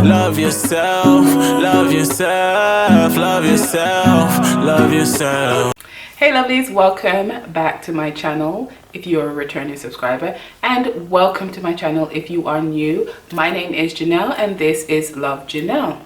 Love yourself, love yourself, love yourself, love yourself. Hey lovelies, welcome back to my channel if you're a returning subscriber, and welcome to my channel if you are new. My name is Jhanelle and this is Love Jhanelle.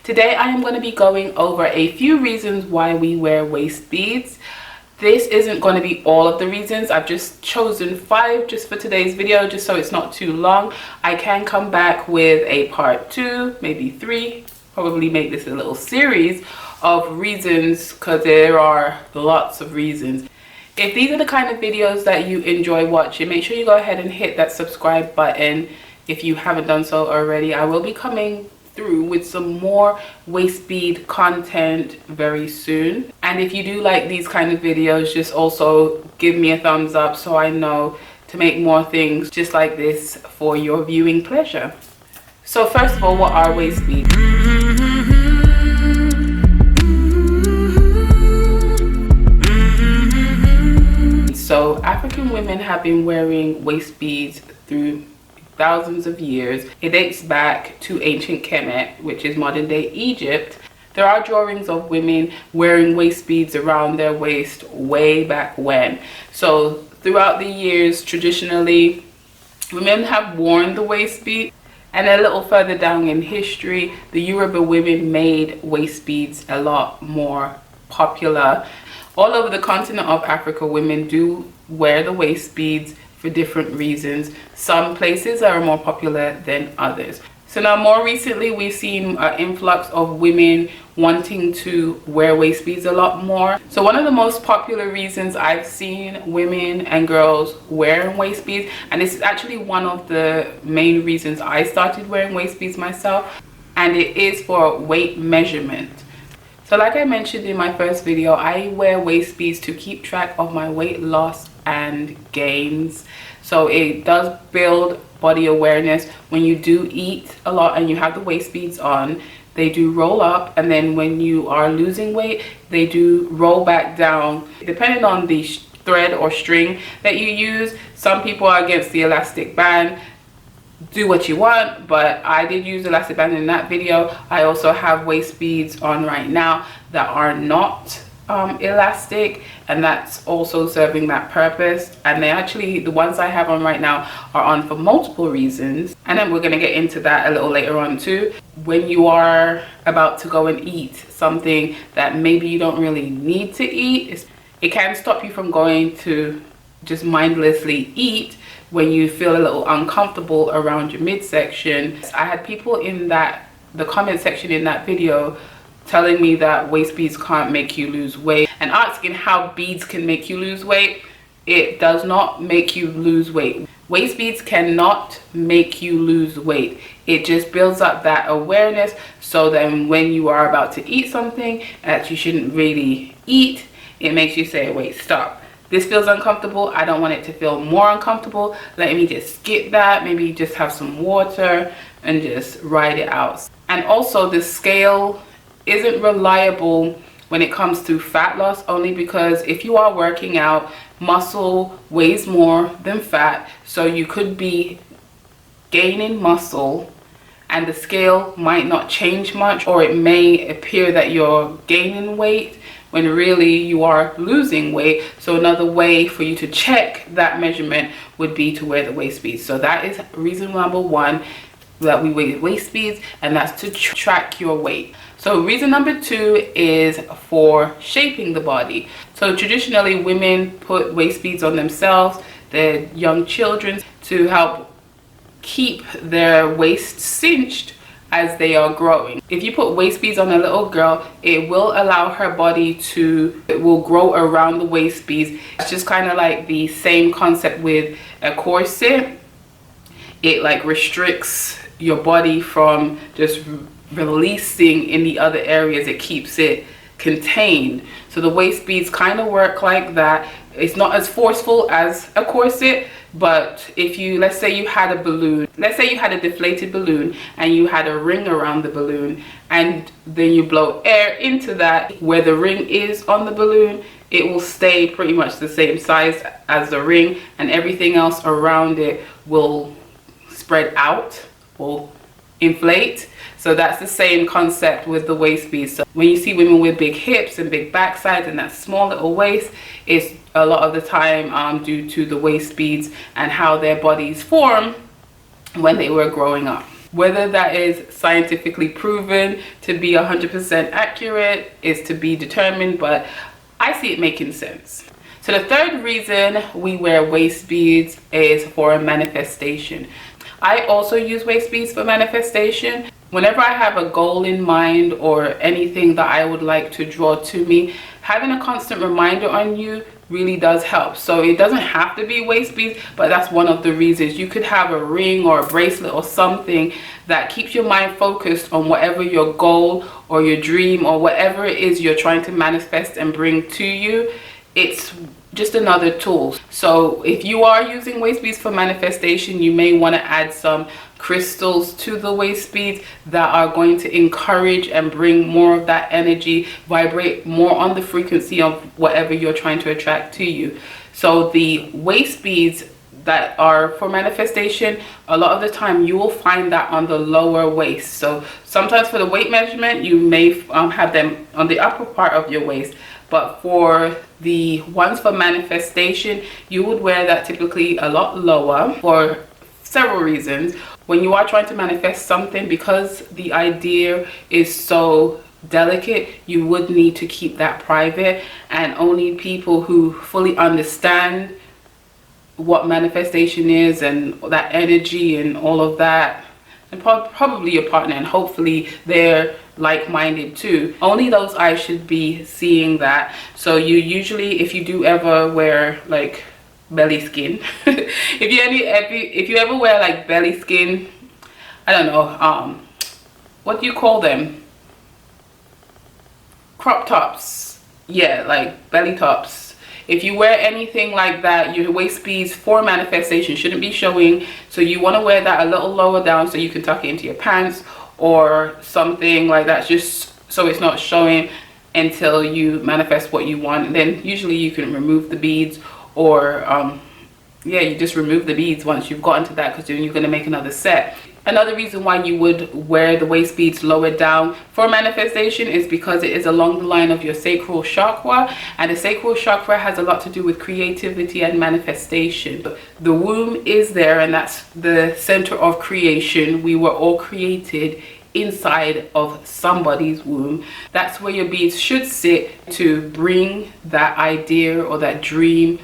Today I am going to be going over a few reasons why we wear waist beads. This isn't going to be all of the reasons. I've just chosen 5 just for today's video, just so it's not too long. I can come back with a part 2, maybe 3, probably make this a little series of reasons, because there are lots of reasons. If these are the kind of videos that you enjoy watching, make sure you go ahead and hit that subscribe button if you haven't done so already. I will be coming through with some more waist bead content very soon, and if you do like these kind of videos, just also give me a thumbs up so I know to make more things just like this for your viewing pleasure. So first of all, what are waist beads? So African women have been wearing waist beads through thousands of years. It dates back to ancient Kemet, which is modern day Egypt. There are drawings of women wearing waist beads around their waist way back when. So throughout the years, traditionally, women have worn the waist bead. And a little further down in history, the Yoruba women made waist beads a lot more popular. All over the continent of Africa, women do wear the waist beads for different reasons. Some places are more popular than others. So now more recently we've seen an influx of women wanting to wear waist beads a lot more. So one of the most popular reasons I've seen women and girls wearing waist beads, and this is actually one of the main reasons I started wearing waist beads myself, and it is for weight measurement. So like I mentioned in my first video, I wear waist beads to keep track of my weight loss and gains. So it does build body awareness. When you do eat a lot and you have the waist beads on, they do roll up, and then when you are losing weight, they do roll back down, depending on the thread or string that you use. Some people are against the elastic band. Do what you want, but I did use elastic band in that video. I also have waist beads on right now that are not elastic, and that's also serving that purpose. And they actually, the ones I have on right now are on for multiple reasons, and then we're going to get into that a little later on too. When you are about to go and eat something that maybe you don't really need to eat, it can stop you from going to just mindlessly eat when you feel a little uncomfortable around your midsection. I had people in the comment section in that video telling me that waist beads can't make you lose weight, and asking how beads can make you lose weight. It does not make you lose weight. Waist beads cannot make you lose weight. It just builds up that awareness, so then when you are about to eat something that you shouldn't really eat, it makes you say, wait, stop. This feels uncomfortable. I don't want it to feel more uncomfortable. Let me just skip that. Maybe just have some water and just ride it out. And also the scale isn't reliable when it comes to fat loss, only because if you are working out, muscle weighs more than fat. So you could be gaining muscle and the scale might not change much, or it may appear that you're gaining weight when really you are losing weight. So another way for you to check that measurement would be to wear the waist beads. So that is reason number 1 that we wear waist beads, and that's to track your weight. So reason number 2 is for shaping the body. So traditionally women put waist beads on themselves, their young children, to help keep their waist cinched as they are growing. If you put waist beads on a little girl, it will allow her body to, it will grow around the waist beads. It's just kind of like the same concept with a corset. It like restricts your body from just releasing in the other areas. It keeps it contained. So the waist beads kind of work like that. It's not as forceful as a corset, but if you, let's say you had a balloon, let's say you had a deflated balloon and you had a ring around the balloon, and then you blow air into that, where the ring is on the balloon, it will stay pretty much the same size as the ring, and everything else around it will spread out, will inflate. So that's the same concept with the waist beads. So when you see women with big hips and big backsides and that small little waist, it's a lot of the time due to the waist beads and how their bodies form when they were growing up. Whether that is scientifically proven to be 100% accurate is to be determined, but I see it making sense. So the third reason we wear waist beads is for manifestation. I also use waist beads for manifestation. Whenever I have a goal in mind or anything that I would like to draw to me, having a constant reminder on you really does help. So it doesn't have to be waist beads, but that's one of the reasons. You could have a ring or a bracelet or something that keeps your mind focused on whatever your goal or your dream or whatever it is you're trying to manifest and bring to you. It's just another tool. So if you are using waist beads for manifestation, you may want to add some crystals to the waist beads that are going to encourage and bring more of that energy, vibrate more on the frequency of whatever you're trying to attract to you. So the waist beads that are for manifestation, a lot of the time you will find that on the lower waist. So sometimes for the weight measurement, you may have them on the upper part of your waist. But for the ones for manifestation, you would wear that typically a lot lower for several reasons. When you are trying to manifest something, because the idea is so delicate, you would need to keep that private, and only people who fully understand what manifestation is and that energy and all of that, and probably your partner, and hopefully they're like-minded too, only those eyes should be seeing that. So you usually, if you do ever wear like belly skin if you ever wear like belly skin, I don't know, what do you call them, crop tops, yeah, like belly tops. If you wear anything like that, your waist beads for manifestation shouldn't be showing. So you want to wear that a little lower down so you can tuck it into your pants or something like that, just so it's not showing until you manifest what you want. And then usually you can remove the beads, or yeah, you just remove the beads once you've gotten to that, because then you're going to make another set. Another reason why you would wear the waist beads lower down for manifestation is because it is along the line of your sacral chakra, and the sacral chakra has a lot to do with creativity and manifestation. The womb is there, and that's the center of creation. We were all created inside of somebody's womb. That's where your beads should sit to bring that idea or that dream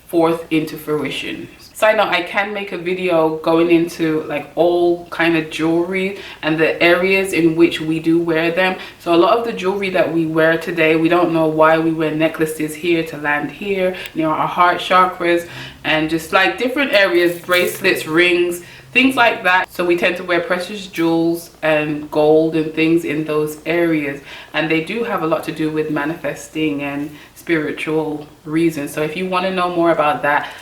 forth into fruition. Side note, I can make a video going into like all kind of jewelry and the areas in which we do wear them. So a lot of the jewelry that we wear today, we don't know why we wear necklaces here to land here near our heart chakras, and just like different areas, bracelets, rings, things like that. So we tend to wear precious jewels and gold and things in those areas, and they do have a lot to do with manifesting and spiritual reasons. So if you want to know more about that,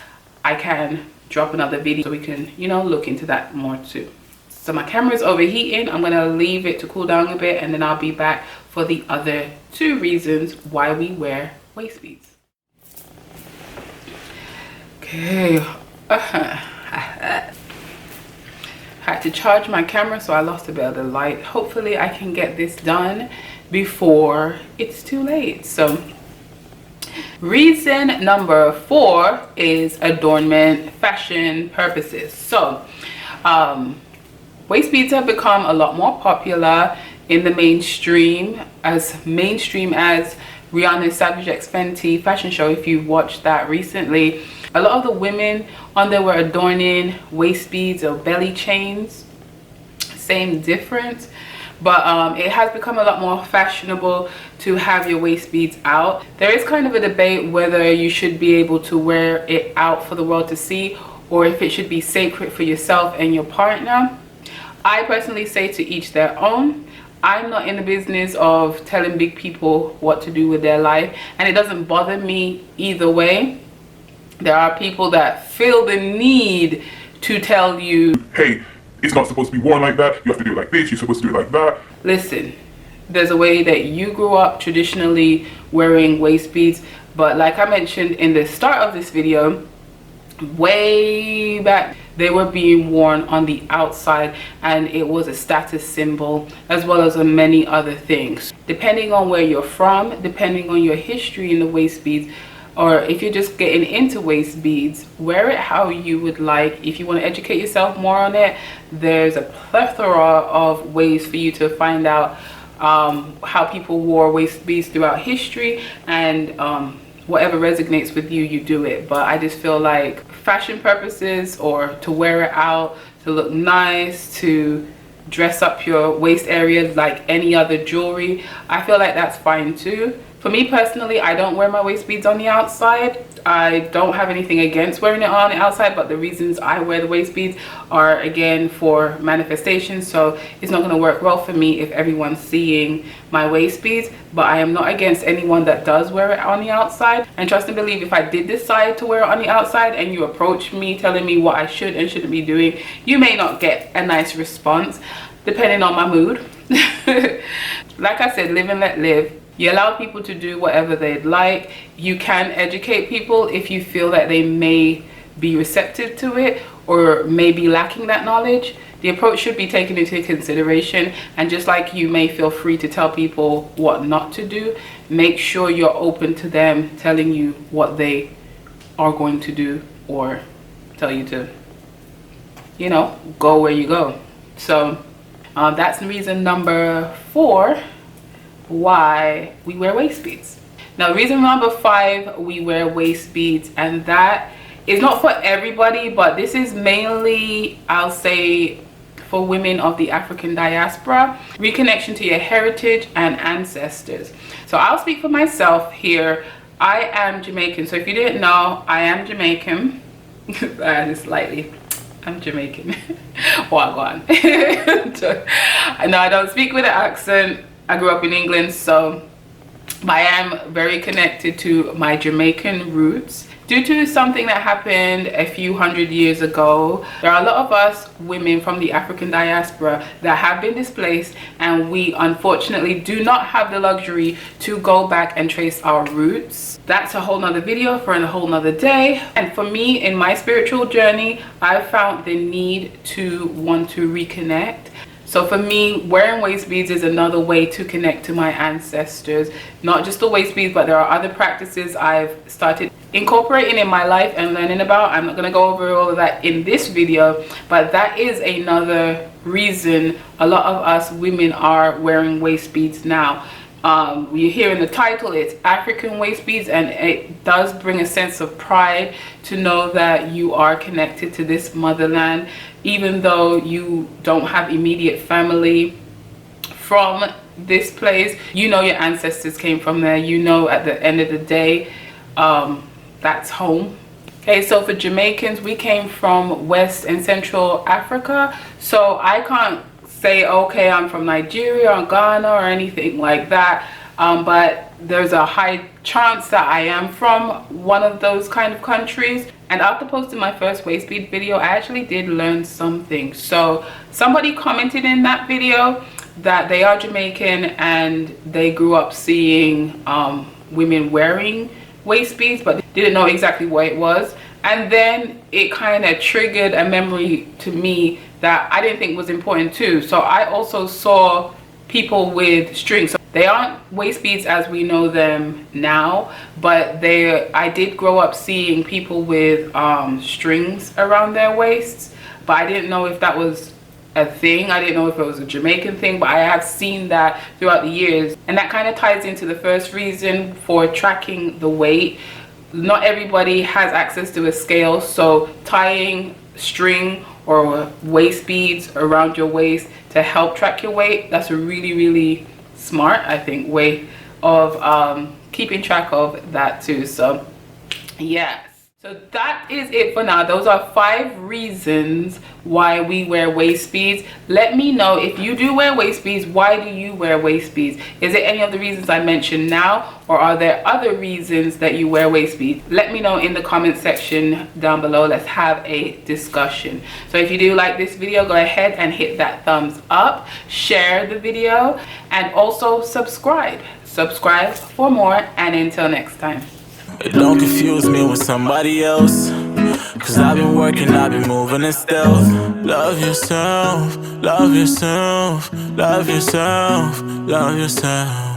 I can drop another video so we can, you know, look into that more too. So my camera is overheating. I'm gonna leave it to cool down a bit, and then I'll be back for the other two reasons why we wear waist beads. Okay. Had to charge my camera, so I lost a bit of the light. Hopefully I can get this done before it's too late. So reason number 4 is adornment, fashion purposes. So waist beads have become a lot more popular in the mainstream as Rihanna's Savage X Fenty fashion show. If you watched that recently, a lot of the women on there were adorning waist beads or belly chains. Same difference, but it has become a lot more fashionable to have your waist beads out. There is kind of a debate whether you should be able to wear it out for the world to see, or if it should be sacred for yourself and your partner. I personally say to each their own. I'm not in the business of telling big people what to do with their life, and it doesn't bother me either way. There are people that feel the need to tell you, hey, it's not supposed to be worn like that, you have to do it like this, you're supposed to do it like that. Listen, there's a way that you grew up traditionally wearing waist beads, but like I mentioned in the start of this video, way back they were being worn on the outside, and it was a status symbol as well as many other things. Depending on where you're from, depending on your history in the waist beads, or if you're just getting into waist beads, wear it how you would like. If you want to educate yourself more on it, there's a plethora of ways for you to find out how people wore waist beads throughout history, and whatever resonates with you, you do it. But I just feel like fashion purposes, or to wear it out, to look nice, to dress up your waist area like any other jewelry, I feel like that's fine too. For me personally, I don't wear my waist beads on the outside. I don't have anything against wearing it on the outside, but the reasons I wear the waist beads are, again, for manifestation. So it's not going to work well for me if everyone's seeing my waist beads. But I am not against anyone that does wear it on the outside. And trust and believe, if I did decide to wear it on the outside and you approach me telling me what I should and shouldn't be doing, you may not get a nice response depending on my mood. Like I said, live and let live. You allow people to do whatever they'd like. You can educate people if you feel that they may be receptive to it or may be lacking that knowledge. The approach should be taken into consideration, and just like you may feel free to tell people what not to do, make sure you're open to them telling you what they are going to do, or tell you to, you know, go where you go. So that's the reason number 4 why we wear waist beads. Now, reason number 5 we wear waist beads, and that is not for everybody, but this is mainly, I'll say, for women of the African diaspora. Reconnection to your heritage and ancestors. So I'll speak for myself here. I am Jamaican, so if you didn't know, I am Jamaican. Slightly, I'm Jamaican. Wagwan. No, I don't speak with an accent. I grew up in England, so I am very connected to my Jamaican roots. Due to something that happened a few hundred years ago, there are a lot of us women from the African diaspora that have been displaced, and we unfortunately do not have the luxury to go back and trace our roots. That's a whole nother video for a whole nother day. And for me, in my spiritual journey, I found the need to want to reconnect. So for me, wearing waist beads is another way to connect to my ancestors. Not just the waist beads, but there are other practices I've started incorporating in my life and learning about. I'm not going to go over all of that in this video, but that is another reason a lot of us women are wearing waist beads now. You hear in the title, it's African waist beads, and it does bring a sense of pride to know that you are connected to this motherland, even though you don't have immediate family from this place. You know your ancestors came from there. You know, at the end of the day, that's home. Okay, so for Jamaicans, we came from West and Central Africa, so I can't say, okay, I'm from Nigeria or Ghana or anything like that, but there's a high chance that I am from one of those kind of countries. And after posting my first waist bead video, I actually did learn something. So somebody commented in that video that they are Jamaican and they grew up seeing women wearing waist beads, but didn't know exactly what it was. And then it kind of triggered a memory to me that I didn't think was important too. So I also saw people with strings. So they aren't waist beads as we know them now, but I did grow up seeing people with strings around their waists, but I didn't know if that was a thing. I didn't know if it was a Jamaican thing, but I have seen that throughout the years. And that kind of ties into the first reason for tracking the weight. Not everybody has access to a scale, so tying string or waist beads around your waist to help track your weight, that's a really, really smart, I think, way of keeping track of that too. So yes, so that is it for now. Those are 5 reasons why we wear waist beads. Let me know if you do wear waist beads. Why do you wear waist beads? Is it any of the reasons I mentioned now, or are there other reasons that you wear waist beads? Let me know in the comment section down below. Let's have a discussion. So if you do like this video, go ahead and hit that thumbs up, share the video, and also subscribe for more. And until next time. Don't confuse me with somebody else. Cause I've been working, I've been moving in stealth. Love yourself, love yourself, love yourself, love yourself.